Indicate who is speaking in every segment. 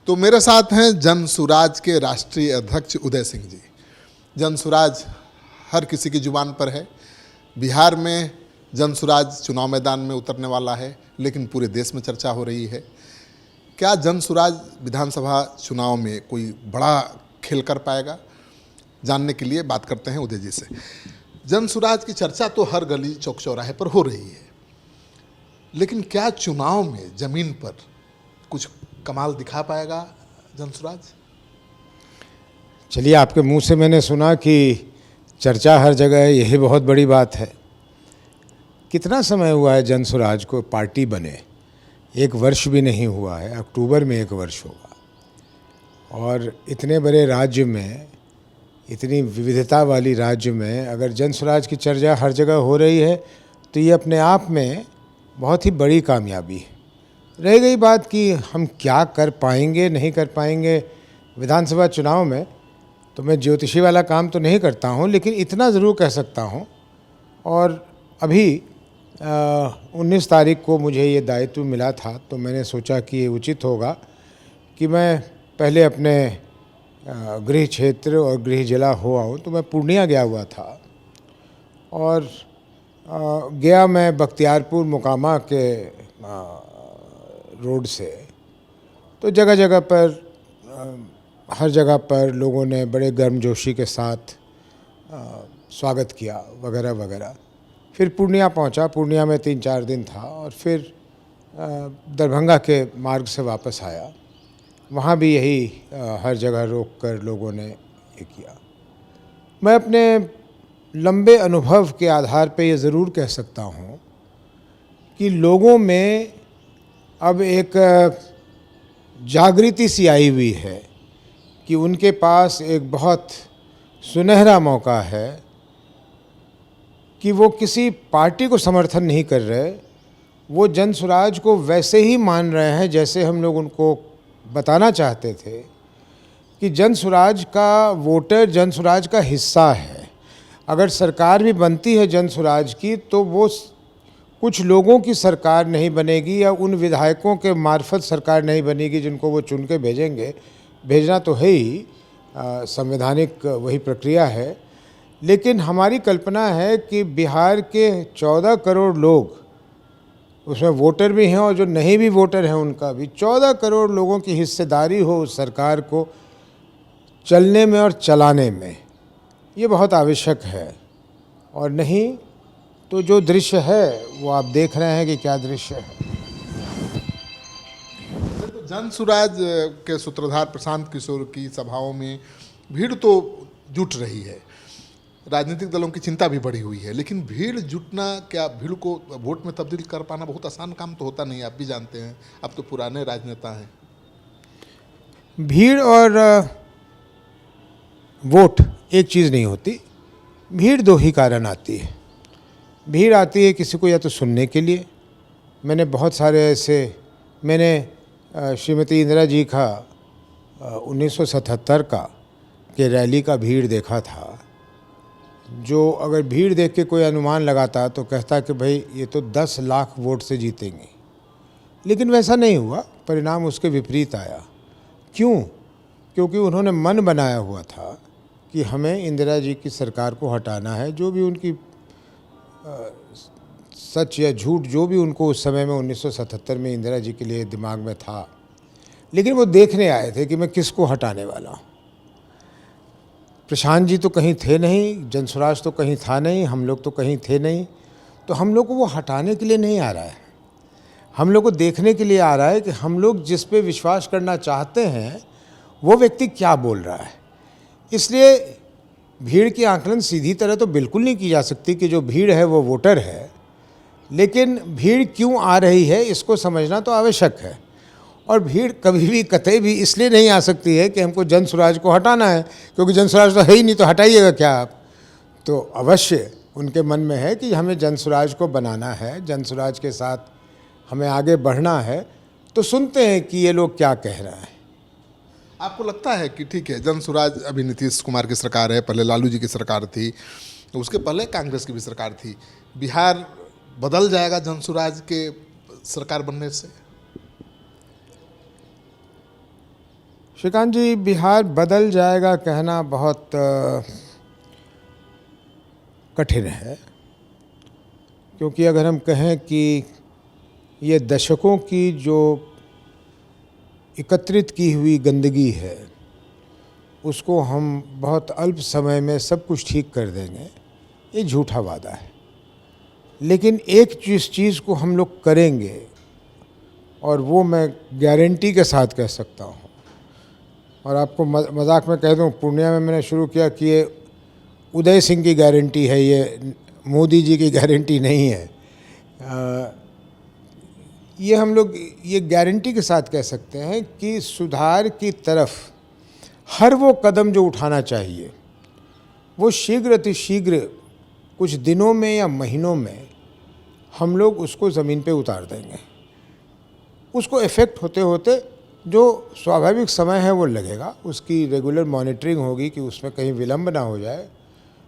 Speaker 1: तो मेरे साथ हैं जन सुराज के राष्ट्रीय अध्यक्ष उदय सिंह जी। जन सुराज हर किसी की जुबान पर है। बिहार में जन सुराज चुनाव मैदान में उतरने वाला है, लेकिन पूरे देश में चर्चा हो रही है। क्या जन सुराज विधानसभा चुनाव में कोई बड़ा खेल कर पाएगा? जानने के लिए बात करते हैं उदय जी से। जन सुराज की चर्चा तो हर गली चौक चौराहे पर हो रही है, लेकिन क्या चुनाव में जमीन पर कुछ कमाल दिखा पाएगा जन सुराज?
Speaker 2: चलिए, आपके मुंह से मैंने सुना कि चर्चा हर जगह है, यही बहुत बड़ी बात है। कितना समय हुआ है जन सुराज को पार्टी बने? 1 वर्ष भी नहीं हुआ है। अक्टूबर में 1 वर्ष होगा। और इतने बड़े राज्य में, इतनी विविधता वाली राज्य में अगर जन सुराज की चर्चा हर जगह हो रही है तो ये अपने आप में बहुत ही बड़ी कामयाबी है। रह गई बात कि हम क्या कर पाएंगे नहीं कर पाएंगे विधानसभा चुनाव में, तो मैं ज्योतिषी वाला काम तो नहीं करता हूँ, लेकिन इतना ज़रूर कह सकता हूँ। और अभी 19 तारीख को मुझे ये दायित्व मिला था, तो मैंने सोचा कि ये उचित होगा कि मैं पहले अपने गृह क्षेत्र और गृह जिला हो आऊँ। तो मैं पूर्णिया गया हुआ था और गया मैं बख्तियारपुर मुकामा के रोड से। तो जगह जगह पर हर जगह पर लोगों ने बड़े गर्मजोशी के साथ स्वागत किया वगैरह वगैरह। फिर पूर्णिया पहुंचा। पूर्णिया में 3-4 दिन था और फिर दरभंगा के मार्ग से वापस आया। वहाँ भी यही हर जगह रोक कर लोगों ने ये किया। मैं अपने लंबे अनुभव के आधार पे ये ज़रूर कह सकता हूँ कि लोगों में अब एक जागृति सी आई हुई है कि उनके पास एक बहुत सुनहरा मौका है कि वो किसी पार्टी को समर्थन नहीं कर रहे, वो जन सुराज को वैसे ही मान रहे हैं जैसे हम लोग उनको बताना चाहते थे कि जन सुराज का वोटर जन सुराज का हिस्सा है। अगर सरकार भी बनती है जन सुराज की, तो वो कुछ लोगों की सरकार नहीं बनेगी या उन विधायकों के मार्फत सरकार नहीं बनेगी जिनको वो चुन के भेजेंगे। भेजना तो है ही, संवैधानिक वही प्रक्रिया है। लेकिन हमारी कल्पना है कि बिहार के 14 करोड़ लोग, उसमें वोटर भी हैं और जो नहीं भी वोटर हैं उनका भी, 14 करोड़ लोगों की हिस्सेदारी हो उस सरकार को चलने में और चलाने में। ये बहुत आवश्यक है। और नहीं तो जो दृश्य है वो आप देख रहे हैं कि क्या दृश्य है।
Speaker 1: तो जन सुराज के सूत्रधार प्रशांत किशोर की सभाओं में भीड़ तो जुट रही है। राजनीतिक दलों की चिंता भी बढ़ी हुई है, लेकिन भीड़ जुटना, क्या भीड़ को वोट में तब्दील कर पाना बहुत आसान काम तो होता नहीं, आप भी जानते हैं। अब तो पुराने राजनेता हैं।
Speaker 2: भीड़ और वोट एक चीज़ नहीं होती। भीड़ 2 ही कारण आती है। भीड़ आती है किसी को या तो सुनने के लिए। मैंने बहुत सारे ऐसे, मैंने श्रीमती इंदिरा जी का 1977 का के रैली का भीड़ देखा था, जो अगर भीड़ देख के कोई अनुमान लगाता तो कहता कि भाई ये तो 10 लाख वोट से जीतेंगे। लेकिन वैसा नहीं हुआ, परिणाम उसके विपरीत आया। क्यों? क्योंकि उन्होंने मन बनाया हुआ था कि हमें इंदिरा जी की सरकार को हटाना है। जो भी उनकी सच या झूठ, जो भी उनको उस समय में 1977 में इंदिरा जी के लिए दिमाग में था, लेकिन वो देखने आए थे कि मैं किसको हटाने वाला हूँ। प्रशांत जी तो कहीं थे नहीं, जन सुराज तो कहीं था नहीं, हम लोग तो कहीं थे नहीं। तो हम लोग को वो हटाने के लिए नहीं आ रहा है, हम लोग को देखने के लिए आ रहा है कि हम लोग जिस पे विश्वास करना चाहते हैं वो व्यक्ति क्या बोल रहा है। इसलिए भीड़ की आकलन सीधी तरह तो बिल्कुल नहीं की जा सकती कि जो भीड़ है वो वोटर है, लेकिन भीड़ क्यों आ रही है इसको समझना तो आवश्यक है। और भीड़ कभी भी कतई भी इसलिए नहीं आ सकती है कि हमको जन सुराज को हटाना है, क्योंकि जन सुराज तो है ही नहीं, तो हटाइएगा क्या आप। तो अवश्य उनके मन में है कि हमें जन सुराज को बनाना है, जन सुराज के साथ हमें आगे बढ़ना है। तो सुनते हैं कि ये लोग क्या कह रहे हैं।
Speaker 1: आपको लगता है कि ठीक है, जन सुराज अभी नीतीश कुमार की सरकार है, पहले लालू जी की सरकार थी, उसके पहले कांग्रेस की भी सरकार थी, बिहार बदल जाएगा जन सुराज के सरकार बनने से?
Speaker 2: श्रीकांत जी, बिहार बदल जाएगा कहना बहुत कठिन है, क्योंकि अगर हम कहें कि ये दशकों की जो एकत्रित की हुई गंदगी है उसको हम बहुत अल्प समय में सब कुछ ठीक कर देंगे, ये झूठा वादा है। लेकिन एक चीज़ को हम लोग करेंगे, और वो मैं गारंटी के साथ कह सकता हूँ, और आपको मजाक में कह दूँ, पूर्णिया में मैंने शुरू किया कि ये उदय सिंह की गारंटी है, ये मोदी जी की गारंटी नहीं है। ये हम लोग ये गारंटी के साथ कह सकते हैं कि सुधार की तरफ हर वो कदम जो उठाना चाहिए वो शीघ्र अतिशीघ्र कुछ दिनों में या महीनों में हम लोग उसको ज़मीन पे उतार देंगे। उसको इफ़ेक्ट होते होते जो स्वाभाविक समय है वो लगेगा, उसकी रेगुलर मॉनिटरिंग होगी कि उसमें कहीं विलम्ब ना हो जाए।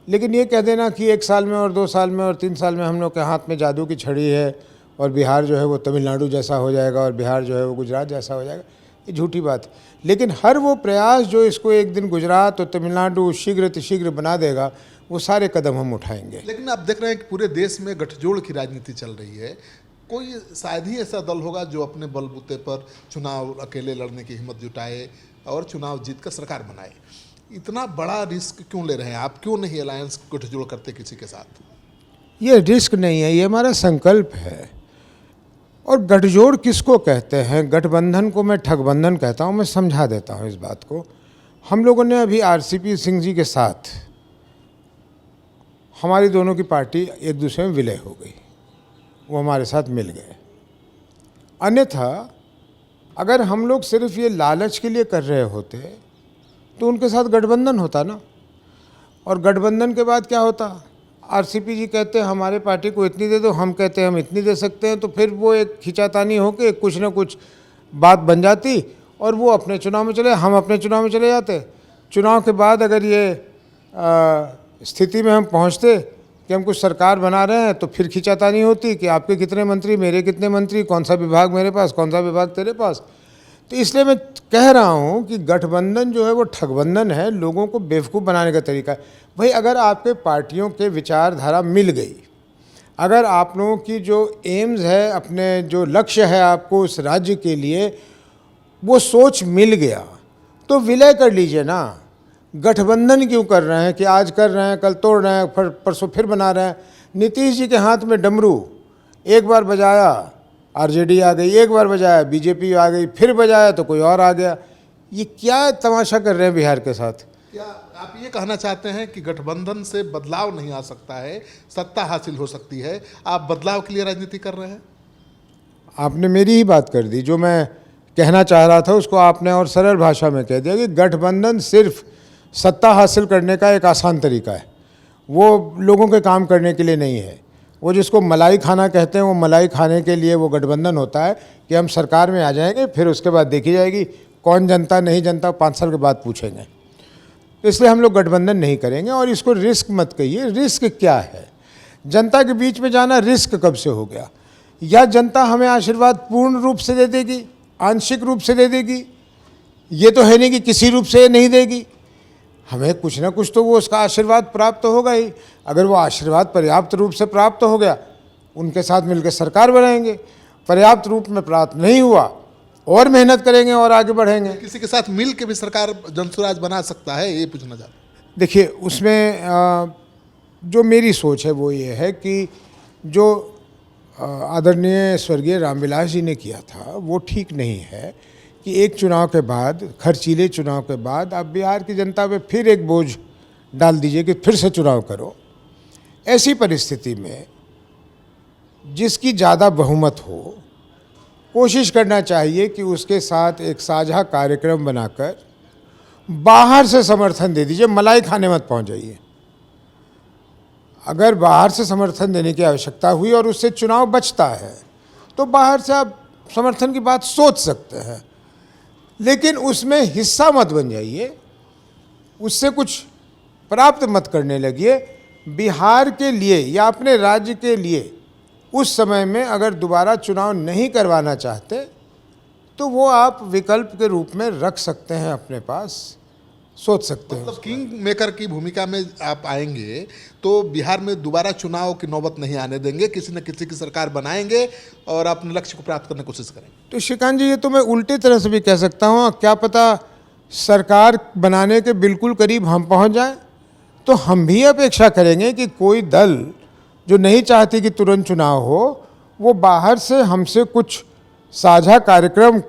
Speaker 2: लेकिन ये कह देना कि 1 साल में और 2 साल में और 3 साल में हम लोग के हाथ में जादू की छड़ी है और बिहार जो है वो तमिलनाडु जैसा हो जाएगा और बिहार जो है वो गुजरात जैसा हो जाएगा, ये झूठी बात है। लेकिन हर वो प्रयास जो इसको एक दिन गुजरात और तमिलनाडु शीघ्र अतिशीघ्र बना देगा, वो सारे कदम हम उठाएंगे।
Speaker 1: लेकिन आप देख रहे हैं कि पूरे देश में गठजोड़ की राजनीति चल रही है। कोई शायद ही ऐसा दल होगा जो अपने बलबूते पर चुनाव अकेले लड़ने की हिम्मत जुटाए और चुनाव जीत कर सरकार बनाए। इतना बड़ा रिस्क क्यों ले रहे हैं आप? क्यों नहीं अलायंस गठजोड़ करते किसी के साथ?
Speaker 2: ये रिस्क नहीं है, ये हमारा संकल्प है। और गठजोड़ किसको कहते हैं? गठबंधन को मैं ठगबंधन कहता हूँ। मैं समझा देता हूँ इस बात को। हम लोगों ने अभी आरसीपी सिंह जी के साथ, हमारी दोनों की पार्टी एक दूसरे में विलय हो गई, वो हमारे साथ मिल गए। अन्यथा अगर हम लोग सिर्फ ये लालच के लिए कर रहे होते तो उनके साथ गठबंधन होता ना, और गठबंधन के बाद क्या होता? आरसीपी जी कहते हैं हमारे पार्टी को इतनी दे दो, हम कहते हैं हम इतनी दे सकते हैं, तो फिर वो एक खिंचातानी होके कुछ ना कुछ बात बन जाती और वो अपने चुनाव में चले, हम अपने चुनाव में चले जाते। चुनाव के बाद अगर ये स्थिति में हम पहुंचते कि हम कुछ सरकार बना रहे हैं, तो फिर खिंचातानी होती कि आपके कितने मंत्री, मेरे कितने मंत्री, कौन सा विभाग मेरे पास, कौन सा विभाग तेरे पास। तो इसलिए मैं कह रहा हूँ कि गठबंधन जो है वो ठगबंधन है, लोगों को बेवकूफ़ बनाने का तरीका है। भाई अगर आपके पार्टियों के विचारधारा मिल गई, अगर आप लोगों की जो एम्स है, अपने जो लक्ष्य है आपको उस राज्य के लिए, वो सोच मिल गया, तो विलय कर लीजिए ना। गठबंधन क्यों कर रहे हैं कि आज कर रहे हैं, कल तोड़ रहे हैं, फिर परसों फिर बना रहे हैं? नीतीश जी के हाथ में डमरू, एक बार बजाया आरजेडी आ गई, एक बार बजाया बीजेपी आ गई, फिर बजाया तो कोई और आ गया। ये क्या तमाशा कर रहे हैं बिहार के साथ?
Speaker 1: क्या आप ये कहना चाहते हैं कि गठबंधन से बदलाव नहीं आ सकता है, सत्ता हासिल हो सकती है? आप बदलाव के लिए राजनीति कर रहे हैं?
Speaker 2: आपने मेरी ही बात कर दी। जो मैं कहना चाह रहा था उसको आपने और सरल भाषा में कह दिया कि गठबंधन सिर्फ सत्ता हासिल करने का एक आसान तरीका है, वो लोगों के काम करने के लिए नहीं है। वो जिसको मलाई खाना कहते हैं, वो मलाई खाने के लिए वो गठबंधन होता है कि हम सरकार में आ जाएंगे, फिर उसके बाद देखी जाएगी कौन जनता नहीं जनता 5 साल के बाद पूछेंगे। इसलिए हम लोग गठबंधन नहीं करेंगे। और इसको रिस्क मत कहिए। रिस्क क्या है? जनता के बीच में जाना रिस्क कब से हो गया? या जनता हमें आशीर्वाद पूर्ण रूप से दे देगी, आंशिक रूप से दे देगी? ये तो है नहीं कि किसी रूप से नहीं देगी। हमें कुछ ना कुछ तो वो उसका आशीर्वाद प्राप्त होगा ही। अगर वो आशीर्वाद पर्याप्त रूप से प्राप्त हो गया, उनके साथ मिलकर सरकार बनाएंगे। पर्याप्त रूप में प्राप्त नहीं हुआ, और मेहनत करेंगे और आगे बढ़ेंगे।
Speaker 1: किसी के साथ मिल के भी सरकार जनसुराज बना सकता है, ये पूछना चाहता हूं।
Speaker 2: देखिए, उसमें जो मेरी सोच है वो ये है कि जो आदरणीय स्वर्गीय रामविलास जी ने किया था वो ठीक नहीं है कि एक चुनाव के बाद, खर्चीले चुनाव के बाद आप बिहार की जनता पे फिर एक बोझ डाल दीजिए कि फिर से चुनाव करो। ऐसी परिस्थिति में जिसकी ज़्यादा बहुमत हो, कोशिश करना चाहिए कि उसके साथ एक साझा कार्यक्रम बनाकर बाहर से समर्थन दे दीजिए। मलाई खाने मत पहुंच जाइए। अगर बाहर से समर्थन देने की आवश्यकता हुई और उससे चुनाव बचता है तो बाहर से आप समर्थन की बात सोच सकते हैं, लेकिन उसमें हिस्सा मत बन जाइए, उससे कुछ प्राप्त मत करने लगिए। बिहार के लिए या अपने राज्य के लिए उस समय में अगर दोबारा चुनाव नहीं करवाना चाहते तो वो आप विकल्प के रूप में रख सकते हैं अपने पास, सोच सकते हैं।
Speaker 1: मतलब किंग मेकर की भूमिका में आप आएंगे तो बिहार में दोबारा चुनाव की नौबत नहीं आने देंगे, किसी न किसी की सरकार बनाएंगे और अपने लक्ष्य को प्राप्त करने की कोशिश करेंगे।
Speaker 2: तो श्रीकांत जी, ये तो मैं उल्टे तरह से भी कह सकता हूँ, क्या पता सरकार बनाने के बिल्कुल करीब हम पहुँच जाएं, तो हम भी अपेक्षा करेंगे कि कोई दल जो नहीं चाहती कि तुरंत चुनाव हो, वो बाहर से हमसे कुछ साझा कार्यक्रम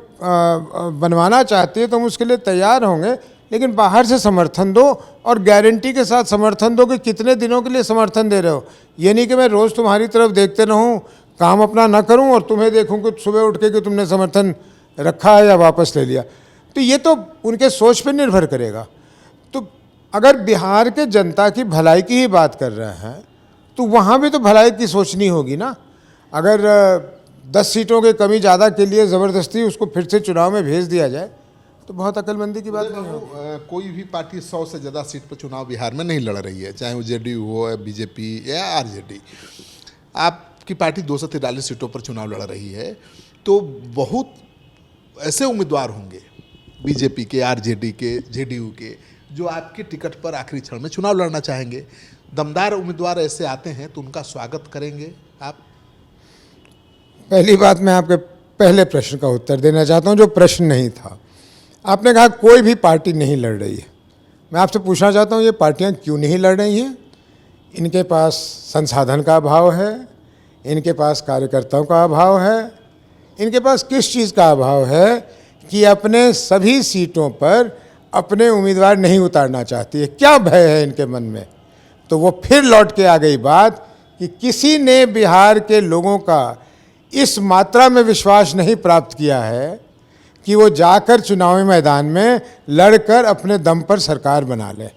Speaker 2: बनवाना चाहती है, तो हम उसके लिए तैयार होंगे। लेकिन बाहर से समर्थन दो और गारंटी के साथ समर्थन दो कि कितने दिनों के लिए समर्थन दे रहे हो। ये नहीं कि मैं रोज़ तुम्हारी तरफ देखते रहूं, काम अपना ना करूं और तुम्हें देखूं कि सुबह उठ के कि तुमने समर्थन रखा है या वापस ले लिया। तो ये तो उनके सोच पर निर्भर करेगा। तो अगर बिहार के जनता की भलाई की ही बात कर रहे हैं तो वहाँ भी तो भलाई की सोचनी होगी ना। अगर 10 सीटों की कमी ज़्यादा के लिए ज़बरदस्ती उसको फिर से चुनाव में भेज दिया जाए तो बहुत अक्लमंदी की बात नहीं होगी।
Speaker 1: कोई भी पार्टी 100 से ज़्यादा सीट पर चुनाव बिहार में नहीं लड़ रही है, चाहे वो जेडीयू हो, बीजेपी या आरजेडी। आपकी पार्टी 243 सीटों पर चुनाव लड़ रही है, तो बहुत ऐसे उम्मीदवार होंगे बीजेपी के, आरजेडी के, जेडीयू के, जो आपके टिकट पर आखिरी क्षण में चुनाव लड़ना चाहेंगे। दमदार उम्मीदवार ऐसे आते हैं तो उनका स्वागत करेंगे आप?
Speaker 2: पहली बात, मैं आपके पहले प्रश्न का उत्तर देना चाहता हूं जो प्रश्न नहीं था। आपने कहा कोई भी पार्टी नहीं लड़ रही है। मैं आपसे पूछना चाहता हूं ये पार्टियां क्यों नहीं लड़ रही हैं? इनके पास संसाधन का अभाव है, इनके पास कार्यकर्ताओं का अभाव है, इनके पास किस चीज़ का अभाव है कि अपने सभी सीटों पर अपने उम्मीदवार नहीं उतारना चाहती है? क्या भय है इनके मन में? तो वो फिर लौट के आ गई बात कि किसी ने बिहार के लोगों का इस मात्रा में विश्वास नहीं प्राप्त किया है कि वो जाकर चुनावी मैदान में लड़कर अपने दम पर सरकार बना ले।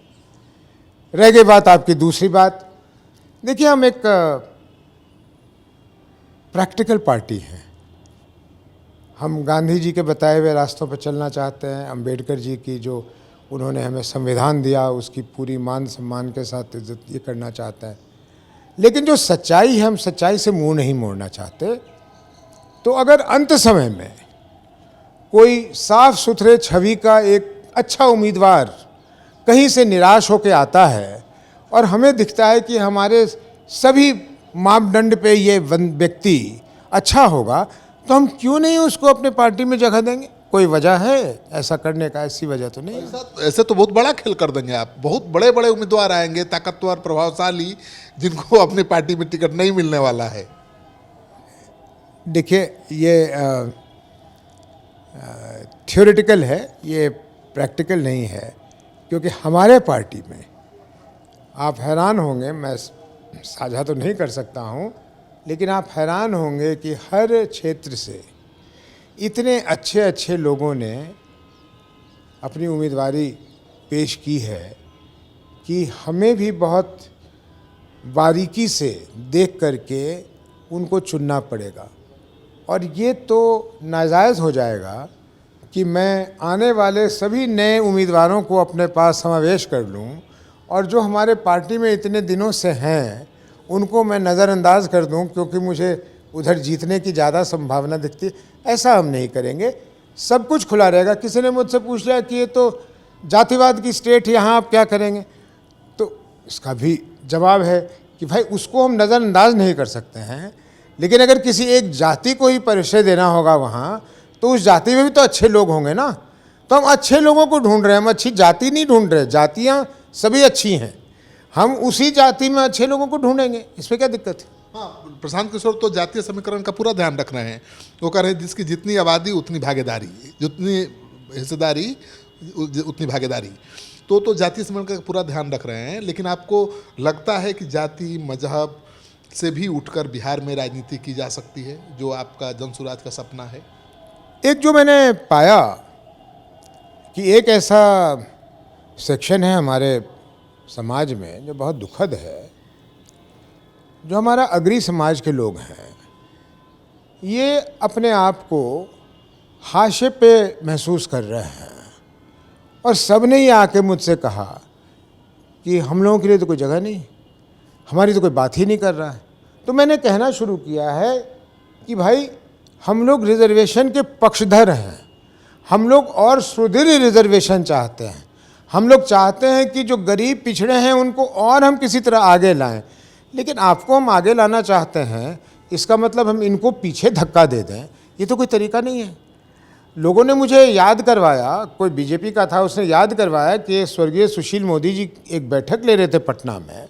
Speaker 2: रह गई बात आपकी दूसरी बात, देखिए हम एक प्रैक्टिकल पार्टी हैं। हम गांधी जी के बताए हुए रास्तों पर चलना चाहते हैं। अंबेडकर जी की जो उन्होंने हमें संविधान दिया उसकी पूरी मान सम्मान के साथ इज्जत ये करना चाहते हैं। लेकिन जो सच्चाई है, हम सच्चाई से मुंह नहीं मोड़ना चाहते। तो अगर अंत समय में कोई साफ सुथरे छवि का एक अच्छा उम्मीदवार कहीं से निराश होकर आता है और हमें दिखता है कि हमारे सभी मापदंड पे ये व्यक्ति अच्छा होगा, तो हम क्यों नहीं उसको अपने पार्टी में जगह देंगे? कोई वजह है ऐसा करने का? ऐसी वजह तो नहीं है।
Speaker 1: ऐसे तो बहुत बड़ा खेल कर देंगे आप। बहुत बड़े बड़े उम्मीदवार आएंगे, ताकतवर, प्रभावशाली, जिनको अपनी पार्टी में टिकट नहीं मिलने वाला है।
Speaker 2: देखिए, ये थ्योरेटिकल है, ये प्रैक्टिकल नहीं है। क्योंकि हमारे पार्टी में आप हैरान होंगे, मैं साझा तो नहीं कर सकता हूँ, लेकिन आप हैरान होंगे कि हर क्षेत्र से इतने अच्छे अच्छे लोगों ने अपनी उम्मीदवारी पेश की है कि हमें भी बहुत बारीकी से देख करके उनको चुनना पड़ेगा। और ये तो नाजायज़ हो जाएगा कि मैं आने वाले सभी नए उम्मीदवारों को अपने पास समावेश कर लूं और जो हमारे पार्टी में इतने दिनों से हैं उनको मैं नज़रअंदाज कर दूं क्योंकि मुझे उधर जीतने की ज़्यादा संभावना दिखती है। ऐसा हम नहीं करेंगे। सब कुछ खुला रहेगा। किसी ने मुझसे पूछ लिया कि ये तो जातिवाद की स्टेट है, यहाँ आप क्या करेंगे? तो इसका भी जवाब है कि भाई उसको हम नज़रअंदाज नहीं कर सकते हैं, लेकिन अगर किसी एक जाति को ही परिचय देना होगा वहाँ, तो उस जाति में भी तो अच्छे लोग होंगे ना। तो हम अच्छे लोगों को ढूंढ रहे हैं, हम अच्छी जाति नहीं ढूंढ रहे। जातियाँ सभी अच्छी हैं, हम उसी जाति में अच्छे लोगों को ढूंढेंगे। इसमें क्या दिक्कत है?
Speaker 1: हाँ, प्रशांत किशोर तो जातीय समीकरण का पूरा ध्यान रख रहे हैं। वो कह रहे हैं जिसकी जितनी आबादी उतनी भागीदारी, जितनी हिस्सेदारी उतनी भागीदारी। तो जातीय समीकरण का पूरा ध्यान रख रहे हैं। लेकिन आपको लगता है कि जाति मजहब से भी उठकर बिहार में राजनीति की जा सकती है, जो आपका जनसुराज का सपना है?
Speaker 2: एक जो मैंने पाया कि एक ऐसा सेक्शन है हमारे समाज में जो बहुत दुखद है, जो हमारा अग्री समाज के लोग हैं, ये अपने आप को हाशिए पे महसूस कर रहे हैं। और सब ने ही आके मुझसे कहा कि हम लोगों के लिए तो कोई जगह नहीं, हमारी तो कोई बात ही नहीं कर रहा है। तो मैंने कहना शुरू किया है कि भाई हम लोग रिजर्वेशन के पक्षधर हैं। हम लोग और सुदृढ़ रिजर्वेशन चाहते हैं। हम लोग चाहते हैं कि जो गरीब पिछड़े हैं उनको और हम किसी तरह आगे लाएं। लेकिन आपको हम आगे लाना चाहते हैं, इसका मतलब हम इनको पीछे धक्का दे दें, ये तो कोई तरीका नहीं है। लोगों ने मुझे याद करवाया, कोई बीजेपी का था, उसने याद करवाया कि स्वर्गीय सुशील मोदी जी एक बैठक ले रहे थे पटना में।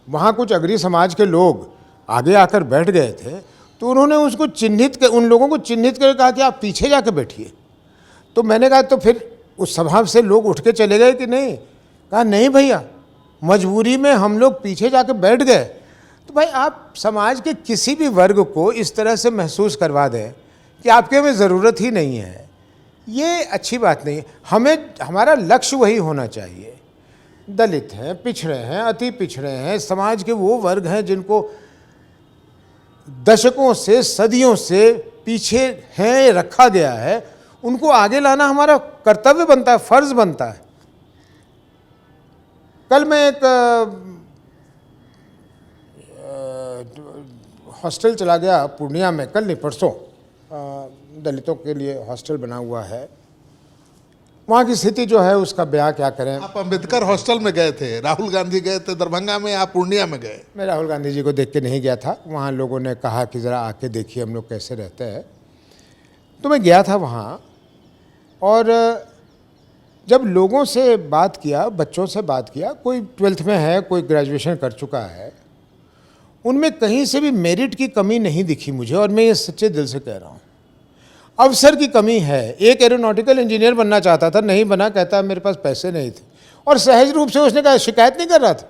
Speaker 2: वहाँ कुछ अग्री समाज के लोग आगे आकर बैठ गए थे, तो उन्होंने उसको उन लोगों को चिन्हित कर कहा कि आप पीछे जाकर बैठिए। तो मैंने कहा तो फिर उस सभा से लोग उठ के चले गए कि नहीं? कहा नहीं भैया, मजबूरी में हम लोग पीछे जाकर बैठ गए। तो भाई आप समाज के किसी भी वर्ग को इस तरह से महसूस करवा दें कि आपके हमें ज़रूरत ही नहीं है, ये अच्छी बात नहीं है। हमारा लक्ष्य वही होना चाहिए। दलित हैं, पिछड़े हैं, अति पिछड़े हैं, समाज के वो वर्ग हैं जिनको दशकों से, सदियों से पीछे हैं रखा गया है, उनको आगे लाना हमारा कर्तव्य बनता है, फर्ज बनता है। कल मैं एक हॉस्टल चला गया पूर्णिया में, कल नहीं परसों, दलितों के लिए हॉस्टल बना हुआ है। वहाँ की स्थिति जो है उसका बयां क्या करें।
Speaker 1: आप अंबेडकर हॉस्टल में गए थे, राहुल गांधी गए थे दरभंगा में, आप पूर्णिया में गए।
Speaker 2: मैं राहुल गांधी जी को देख के नहीं गया था, वहाँ लोगों ने कहा कि ज़रा आके देखिए हम लोग कैसे रहते हैं, तो मैं गया था वहाँ। और जब लोगों से बात किया, बच्चों से बात किया, कोई 12th में है, कोई ग्रेजुएशन कर चुका है, उनमें कहीं से भी मेरिट की कमी नहीं दिखी मुझे, और मैं ये सच्चे दिल से कह रहा हूँ। अवसर की कमी है। एक एरोनॉटिकल इंजीनियर बनना चाहता था, नहीं बना, कहता मेरे पास पैसे नहीं थे, और सहज रूप से उसने कहा, शिकायत नहीं कर रहा था,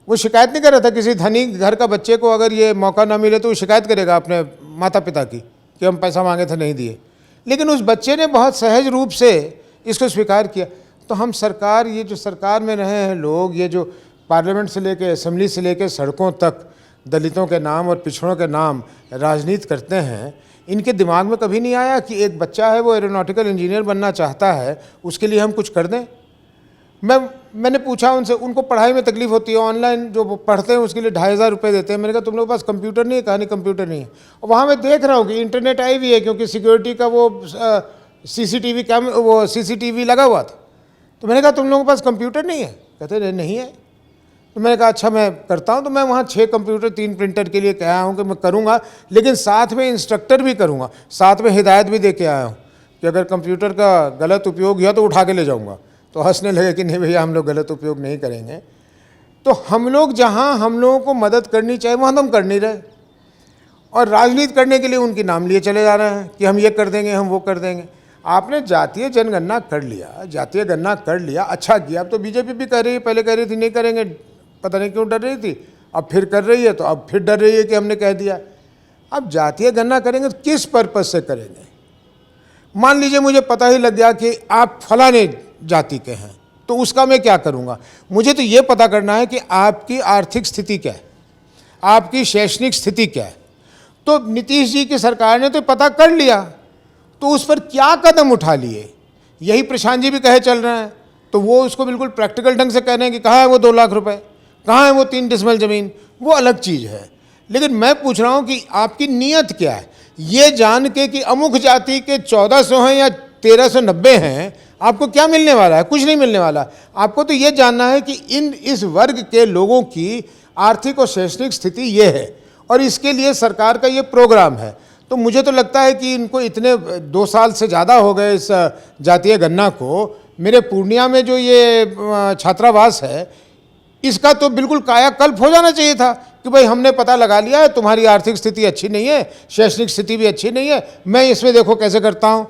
Speaker 2: वो शिकायत नहीं कर रहा था। किसी धनी घर का बच्चे को अगर ये मौका ना मिले तो वो शिकायत करेगा अपने माता पिता की कि हम पैसा मांगे थे नहीं दिए, लेकिन उस बच्चे ने बहुत सहज रूप से इसको स्वीकार किया। तो हम सरकार, ये जो सरकार में रहे हैं लोग, ये जो पार्लियामेंट से लेकर असेंबली से लेकर सड़कों तक दलितों के नाम और पिछड़ों के नाम राजनीति करते हैं, इनके दिमाग में कभी नहीं आया कि एक बच्चा है वो एरोनॉटिकल इंजीनियर बनना चाहता है, उसके लिए हम कुछ कर दें। मैंने पूछा उनसे, उनको पढ़ाई में तकलीफ होती है, ऑनलाइन जो पढ़ते हैं उसके लिए 2500 रुपये देते हैं। मैंने कहा तुम लोगों के पास कंप्यूटर नहीं है? कहा नहीं कंप्यूटर नहीं है। और वहाँ मैं देख रहा हूँ कि इंटरनेट आई भी है, क्योंकि सिक्योरिटी का वो सीसीटीवी लगा हुआ था। तो मैंने कहा तुम लोगों के पास कंप्यूटर नहीं है? कहते नहीं है। तो मैंने कहा अच्छा मैं करता हूँ। तो मैं वहाँ 6 कंप्यूटर 3 प्रिंटर के लिए कहा हूँ कि मैं करूँगा, लेकिन साथ में इंस्ट्रक्टर भी करूँगा, साथ में हिदायत भी दे के आया हूँ कि अगर कंप्यूटर का गलत उपयोग हुआ तो उठा के ले जाऊँगा। तो हंसने लगे कि नहीं भैया हम लोग गलत उपयोग नहीं करेंगे। तो हम लोग जहाँ हम लोगों को मदद करनी चाहिए वहाँ तो हम कर नहीं रहे, और राजनीति करने के लिए उनके नाम लिए चले जा रहे हैं कि हम ये कर देंगे, हम वो कर देंगे। आपने जातीय जनगणना कर लिया, जातीय गणना कर लिया, अच्छा किया। अब तो बीजेपी भी कर रही है, पहले कह रही थी नहीं करेंगे, पता नहीं क्यों डर रही थी, अब फिर कर रही है, तो अब फिर डर रही है कि हमने कह दिया। अब जातीय गणना करेंगे तो किस पर्पज से करेंगे? मान लीजिए मुझे पता ही लग गया कि आप फलाने जाति के हैं, तो उसका मैं क्या करूँगा? मुझे तो ये पता करना है कि आपकी आर्थिक स्थिति क्या है, आपकी शैक्षणिक स्थिति क्या है। तो नीतीश जी की सरकार ने तो पता कर लिया, तो उस पर क्या कदम उठा लिए? यही प्रशांत जी भी कहे चल रहे हैं, तो वो उसको बिल्कुल प्रैक्टिकल ढंग से कह रहे हैं कि कहाँ है वो 2 लाख रुपए, कहाँ है वो 3 डिसमिल ज़मीन, वो अलग चीज़ है। लेकिन मैं पूछ रहा हूँ कि आपकी नीयत क्या है? ये जान के कि अमुक जाति के 1400 हैं या 1390 हैं, आपको क्या मिलने वाला है? कुछ नहीं मिलने वाला। आपको तो ये जानना है कि इस वर्ग के लोगों की आर्थिक और शैक्षणिक स्थिति ये है, और इसके लिए सरकार का ये प्रोग्राम है। तो मुझे तो लगता है कि इनको इतने 2 साल से ज़्यादा हो गए इस जातीय गणना को। मेरे पूर्णिया में जो ये छात्रावास है, इसका तो बिल्कुल कायाकल्प हो जाना चाहिए था कि भाई हमने पता लगा लिया है तुम्हारी आर्थिक स्थिति अच्छी नहीं है, शैक्षणिक स्थिति भी अच्छी नहीं है, मैं इसमें देखो कैसे करता हूँ।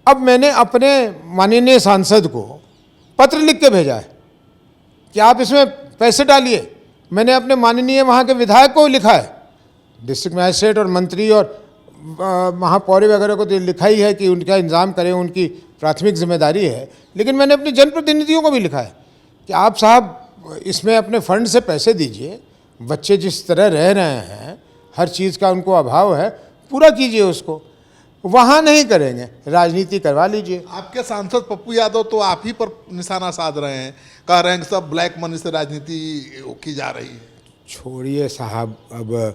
Speaker 2: अब मैंने अपने माननीय सांसद को पत्र लिख के भेजा है कि आप इसमें पैसे डालिए। मैंने अपने माननीय वहाँ के विधायक को लिखा है, डिस्ट्रिक्ट मजिस्ट्रेट और मंत्री और महापौर वगैरह को तो लिखा ही है कि उनका इंतजाम करें, उनकी प्राथमिक जिम्मेदारी है। लेकिन मैंने अपने जनप्रतिनिधियों को भी लिखा है कि आप साहब इसमें अपने फंड से पैसे दीजिए, बच्चे जिस तरह रह रहे हैं, हर चीज़ का उनको अभाव है, पूरा कीजिए उसको। वहाँ नहीं करेंगे, राजनीति करवा लीजिए।
Speaker 1: आपके सांसद पप्पू यादव तो आप ही पर निशाना साध रहे हैं, कह रहे हैं कि सब ब्लैक मनी से राजनीति की जा रही है।
Speaker 2: छोड़िए साहब, अब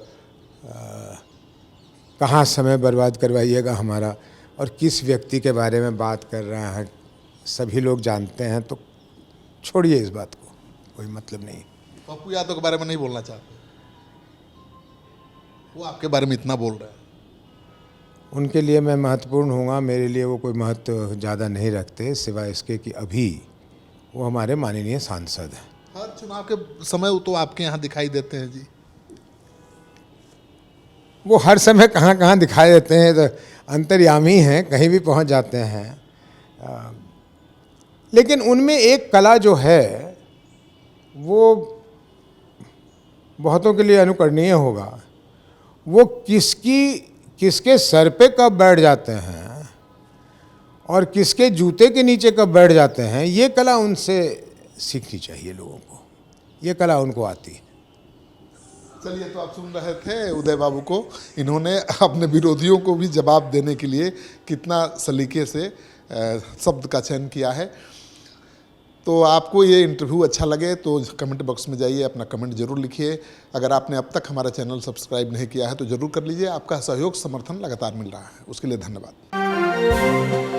Speaker 2: कहाँ समय बर्बाद करवाइएगा हमारा, और किस व्यक्ति के बारे में बात कर रहे हैं सभी लोग जानते हैं, तो छोड़िए इस बात को, कोई मतलब नहीं।
Speaker 1: पप्पू यादव के बारे में नहीं बोलना चाहते, वो आपके बारे में इतना बोल रहे हैं।
Speaker 2: उनके लिए मैं महत्वपूर्ण होऊंगा, मेरे लिए वो कोई महत्व ज़्यादा नहीं रखते, सिवाय इसके कि अभी वो हमारे माननीय सांसद हैं।
Speaker 1: हर चुनाव के समय वो तो आपके यहाँ दिखाई देते हैं जी।
Speaker 2: वो हर समय कहाँ कहाँ दिखाई देते हैं, तो अंतर्यामी हैं, कहीं भी पहुंच जाते हैं। लेकिन उनमें एक कला जो है वो बहुतों के लिए अनुकरणीय होगा। वो किसके सर पे कब बैठ जाते हैं और किसके जूते के नीचे कब बैठ जाते हैं, ये कला उनसे सीखनी चाहिए लोगों को, ये कला उनको आती है।
Speaker 1: चलिए, तो आप सुन रहे थे उदय बाबू को, इन्होंने अपने विरोधियों को भी जवाब देने के लिए कितना सलीके से शब्द का चयन किया है। तो आपको ये इंटरव्यू अच्छा लगे तो कमेंट बॉक्स में जाइए, अपना कमेंट जरूर लिखिए। अगर आपने अब तक हमारा चैनल सब्सक्राइब नहीं किया है तो ज़रूर कर लीजिए। आपका सहयोग समर्थन लगातार मिल रहा है, उसके लिए धन्यवाद।